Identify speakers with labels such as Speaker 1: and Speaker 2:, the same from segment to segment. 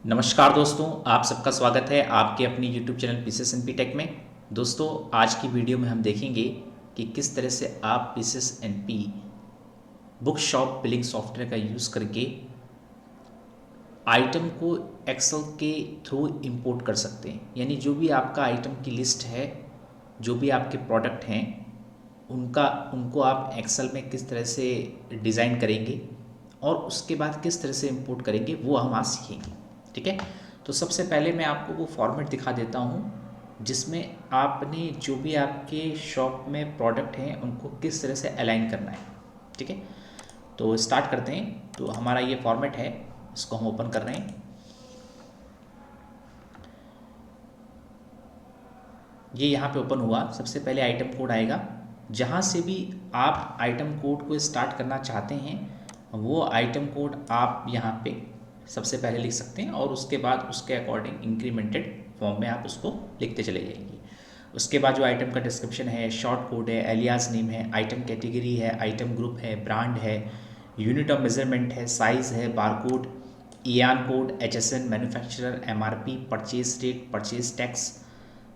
Speaker 1: नमस्कार दोस्तों, आप सबका स्वागत है आपके अपनी YouTube channel pieces and P tech में। दोस्तों, आज की वीडियो में हम देखेंगे कि किस तरह से आप pieces and P book shop billing software का यूज़ करके आइटम को एक्सेल के थ्रू इंपोर्ट कर सकते हैं। यानी जो भी आपका आइटम की लिस्ट है, जो भी आपके प्रोडक्ट हैं, उनको आप एक्सेल में किस तरह से डिज़ाइन करेंगे और उसके बाद किस तरह से इंपोर्ट करेंगे वो हम आज सीखेंगे। ठीक है, तो सबसे पहले मैं आपको वो फॉर्मेट दिखा देता हूँ जिसमें आपने जो भी आपके शॉप में प्रोडक्ट हैं उनको किस तरह से अलाइन करना है। ठीक है, तो स्टार्ट करते हैं। तो हमारा ये फॉर्मेट है, इसको हम ओपन कर रहे हैं। ये यहाँ पे ओपन हुआ। सबसे पहले आइटम कोड आएगा। जहाँ से भी आप आइटम कोड को स्टार्ट करना चाहते हैं वो आइटम कोड आप यहाँ पे सबसे पहले लिख सकते हैं और उसके बाद उसके अकॉर्डिंग इंक्रीमेंटेड फॉर्म में आप उसको लिखते चले जाएंगे। उसके बाद जो आइटम का डिस्क्रिप्शन है, शॉर्ट कोड है, एलियास नेम है, आइटम कैटेगरी है, आइटम ग्रुप है, ब्रांड है, यूनिट ऑफ मेजरमेंट है, साइज़ है, barcode, EAN code, HSN, manufacturer, MRP, purchase rate, purchase tax,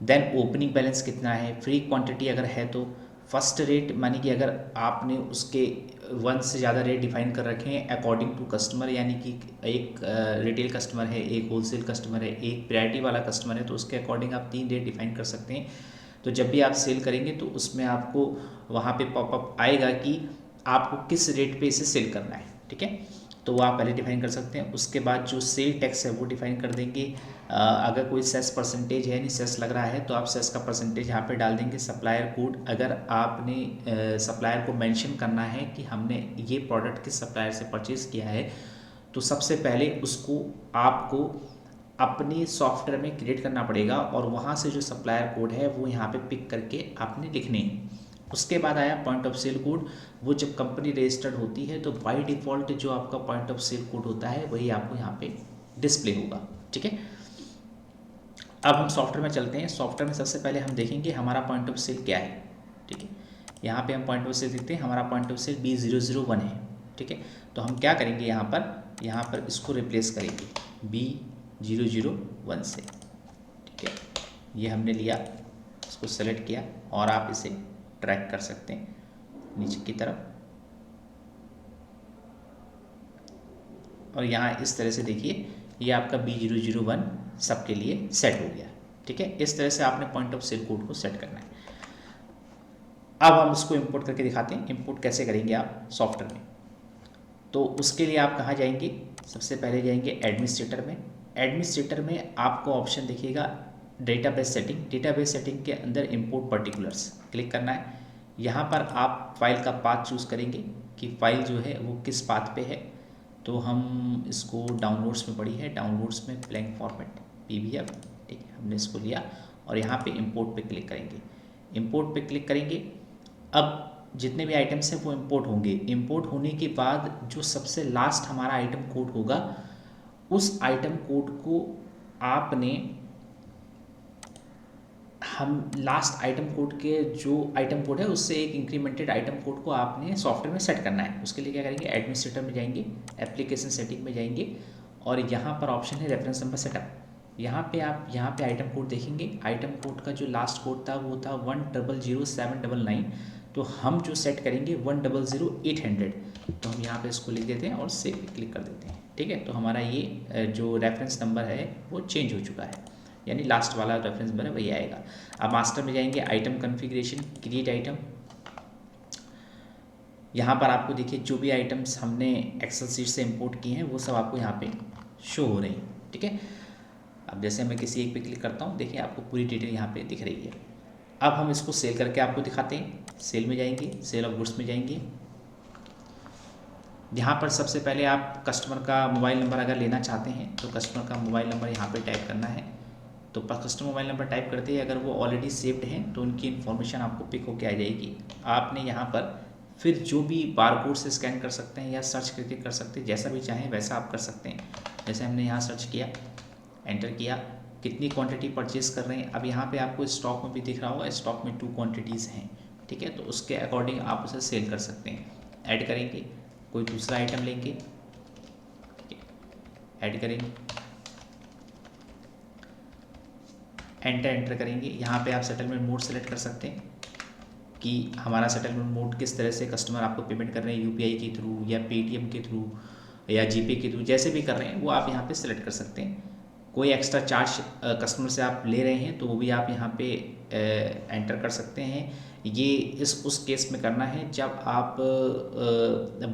Speaker 1: then opening balance कितना है, फ्री क्वांटिटी अगर है तो, फर्स्ट रेट मानी कि अगर आपने उसके वन से ज़्यादा रेट डिफाइन कर रखे हैं अकॉर्डिंग टू कस्टमर, यानी कि एक रिटेल कस्टमर है, एक होलसेल कस्टमर है, एक प्रायोरिटी वाला कस्टमर है, तो उसके अकॉर्डिंग आप 3 रेट डिफाइन कर सकते हैं। तो जब भी आप सेल करेंगे तो उसमें आपको वहाँ पे पॉपअप आएगा कि आपको किस रेट पे इसे सेल करना है। ठीक है, तो वो आप पहले डिफाइन कर सकते हैं। उसके बाद जो सेल टैक्स है वो डिफाइन कर देंगे। अगर कोई सेस परसेंटेज है, नहीं सेस लग रहा है, तो आप सेस का परसेंटेज यहाँ पे डाल देंगे। सप्लायर कोड, अगर आपने सप्लायर को मेंशन करना है कि हमने ये प्रोडक्ट किस सप्लायर से परचेज़ किया है, तो सबसे पहले उसको आपको अपने सॉफ्टवेयर में क्रिएट करना पड़ेगा और वहाँ से जो सप्लायर कोड है वो यहाँ पे पिक करके आपने लिखने हैं। उसके बाद आया पॉइंट ऑफ सेल कोड। वो जब कंपनी रजिस्टर्ड होती है तो बाय डिफ़ॉल्ट जो आपका पॉइंट ऑफ सेल कोड होता है वही आपको यहाँ पे डिस्प्ले होगा। ठीक है, अब हम सॉफ्टवेयर में चलते हैं। सॉफ्टवेयर में सबसे पहले हम देखेंगे हमारा पॉइंट ऑफ सेल क्या है। ठीक है, यहाँ पे हम पॉइंट ऑफ सेल देखते हैं, हमारा पॉइंट ऑफ सेल B001 है। ठीक है, तो हम क्या करेंगे, यहाँ पर इसको रिप्लेस करेंगे B001 से। ठीक है, ये हमने लिया, इसको सेलेक्ट किया और आप इसे ट्रैक कर सकते हैं नीचे की तरफ। और यहाँ इस तरह से देखिए, ये आपका B001 सबके लिए सेट हो गया। ठीक है, इस तरह से आपने पॉइंट ऑफ सेल कोड को सेट करना है। अब हम इसको इंपोर्ट करके दिखाते हैं। इंपोर्ट कैसे करेंगे आप सॉफ्टवेयर में, तो उसके लिए आप कहाँ जाएंगे, सबसे पहले जाएंगे एडमिनिस्ट्रेटर में। एडमिनिस्ट्रेटर में आपको ऑप्शन दिखेगा डेटाबेस सेटिंग। डेटाबेस सेटिंग के अंदर इंपोर्ट पर्टिकुलर्स क्लिक करना है। यहाँ पर आप फाइल का पाथ चूज़ करेंगे कि फाइल जो है वो किस पाथ पे है। तो हम इसको डाउनलोड्स में पड़ी है, डाउनलोड्स में ब्लैंक फॉर्मेट पीवीएफ। ठीक है, हमने इसको लिया और यहाँ पे इंपोर्ट पे क्लिक करेंगे। इंपोर्ट पे क्लिक करेंगे। अब जितने भी आइटम्स हैं वो इंपोर्ट होंगे। इंपोर्ट होने के बाद जो सबसे लास्ट हमारा आइटम कोड होगा, उस आइटम कोड को आपने हम लास्ट आइटम कोड के जो आइटम कोड है उससे एक इंक्रीमेंटेड आइटम कोड को आपने सॉफ्टवेयर में सेट करना है। उसके लिए क्या करेंगे, एडमिनिस्ट्रेटर में जाएंगे, एप्लीकेशन सेटिंग में जाएंगे और यहाँ पर ऑप्शन है रेफरेंस नंबर सेटअप। यहाँ पे आप यहाँ पे आइटम कोड देखेंगे। आइटम कोड का जो लास्ट कोड था वो था 100799। तो हम जो सेट करेंगे 100800। तो हम यहाँ पे इसको लिख देते हैं और सेव पे क्लिक कर देते हैं। ठीक है, तो हमारा ये जो रेफरेंस नंबर है वो चेंज हो चुका है, यानी लास्ट वाला रेफरेंस नंबर है वही आएगा। अब मास्टर में जाएंगे, आइटम कॉन्फ़िगरेशन, क्रिएट आइटम। यहाँ पर आपको देखिए जो भी आइटम्स हमने एक्सेल सीट से इंपोर्ट किए हैं वो सब आपको यहाँ पे शो हो रहे हैं। ठीक है, अब जैसे मैं किसी एक पे क्लिक करता हूँ, देखिए आपको पूरी डिटेल यहाँ पे दिख रही है। अब हम इसको सेल करके आपको दिखाते हैं। सेल में जाएंगे, सेल ऑफ गुड्स में जाएंगे। यहाँ पर सबसे पहले आप कस्टमर का मोबाइल नंबर अगर लेना चाहते हैं तो कस्टमर का मोबाइल नंबर यहाँ पे टाइप करना है। तो कस्टमर मोबाइल नंबर टाइप करते ही अगर वो ऑलरेडी सेव्ड हैं तो उनकी इन्फॉर्मेशन आपको पिक होके आ जाएगी। आपने यहाँ पर फिर जो भी बारकोड से स्कैन कर सकते हैं या सर्च करके कर सकते हैं, जैसा भी चाहें वैसा आप कर सकते हैं। जैसे हमने यहाँ सर्च किया, एंटर किया, कितनी क्वांटिटी परचेज कर रहे हैं। अब यहाँ पे आपको स्टॉक में भी दिख रहा होगा, स्टॉक में 2 क्वांटिटीज़ हैं। ठीक है, तो उसके अकॉर्डिंग आप उसे सेल कर सकते हैं। ऐड करेंगे, कोई दूसरा आइटम लेंगे, ऐड करेंगे, एंटर करेंगे। यहाँ पे आप सेटलमेंट मोड सेलेक्ट कर सकते हैं कि हमारा सेटलमेंट मोड किस तरह से कस्टमर आपको पेमेंट कर रहे हैं, यूपीआई के थ्रू या पेटीएम के थ्रू या जीपे के थ्रू, जैसे भी कर रहे हैं वो आप यहाँ पे सिलेक्ट कर सकते हैं। कोई एक्स्ट्रा चार्ज कस्टमर से आप ले रहे हैं तो वो भी आप यहाँ पे एंटर कर सकते हैं। ये उस केस में करना है जब आप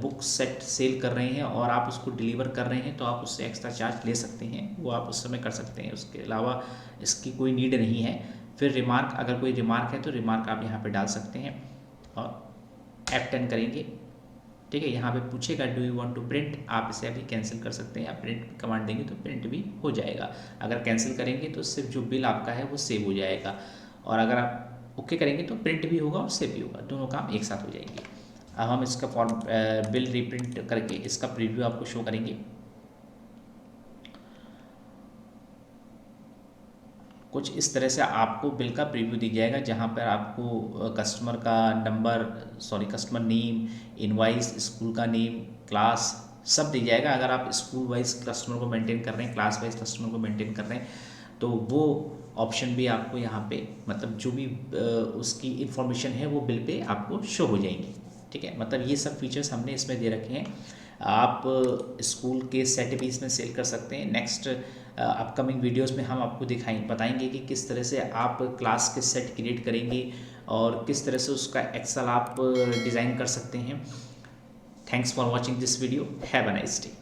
Speaker 1: बुक सेट सेल कर रहे हैं और आप उसको डिलीवर कर रहे हैं तो आप उससे एक्स्ट्रा चार्ज ले सकते हैं, वो आप उस समय कर सकते हैं। उसके अलावा इसकी कोई नीड नहीं है। फिर रिमार्क, अगर कोई रिमार्क है तो रिमार्क आप यहाँ पे डाल सकते हैं और F10 करेंगे। ठीक है, यहाँ पे पूछेगा do you want to print, आप इसे अभी कैंसिल कर सकते हैं या प्रिंट कमांड देंगे तो प्रिंट भी हो जाएगा। अगर कैंसिल करेंगे तो सिर्फ जो बिल आपका है वो सेव हो जाएगा, और अगर आप ओके करेंगे तो प्रिंट भी होगा और सेव भी होगा, दोनों काम एक साथ हो जाएंगे। अब हम इसका फॉर्म बिल रीप्रिंट करके इसका प्रीव्यू आपको शो करेंगे। कुछ इस तरह से आपको बिल का प्रीव्यू दी जाएगा, जहाँ पर आपको कस्टमर का number, customer name, invoice, school का नेम, क्लास सब दी जाएगा। अगर आप स्कूल वाइज कस्टमर को मेंटेन कर रहे हैं, क्लास वाइज कस्टमर को मेंटेन कर रहे हैं, तो वो ऑप्शन भी आपको यहाँ पे, मतलब जो भी उसकी इंफॉर्मेशन है वो बिल पे आपको शो हो जाएंगी। ठीक है, मतलब ये सब फीचर्स हमने इसमें दे रखे हैं। आप स्कूल के सेट भी इसमें सेल कर सकते हैं। नेक्स्ट अपकमिंग वीडियोस में हम आपको बताएंगे कि किस तरह से आप क्लास के सेट क्रिएट करेंगे और किस तरह से उसका एक्सेल आप डिज़ाइन कर सकते हैं। Thanks for watching this video. Have a nice day.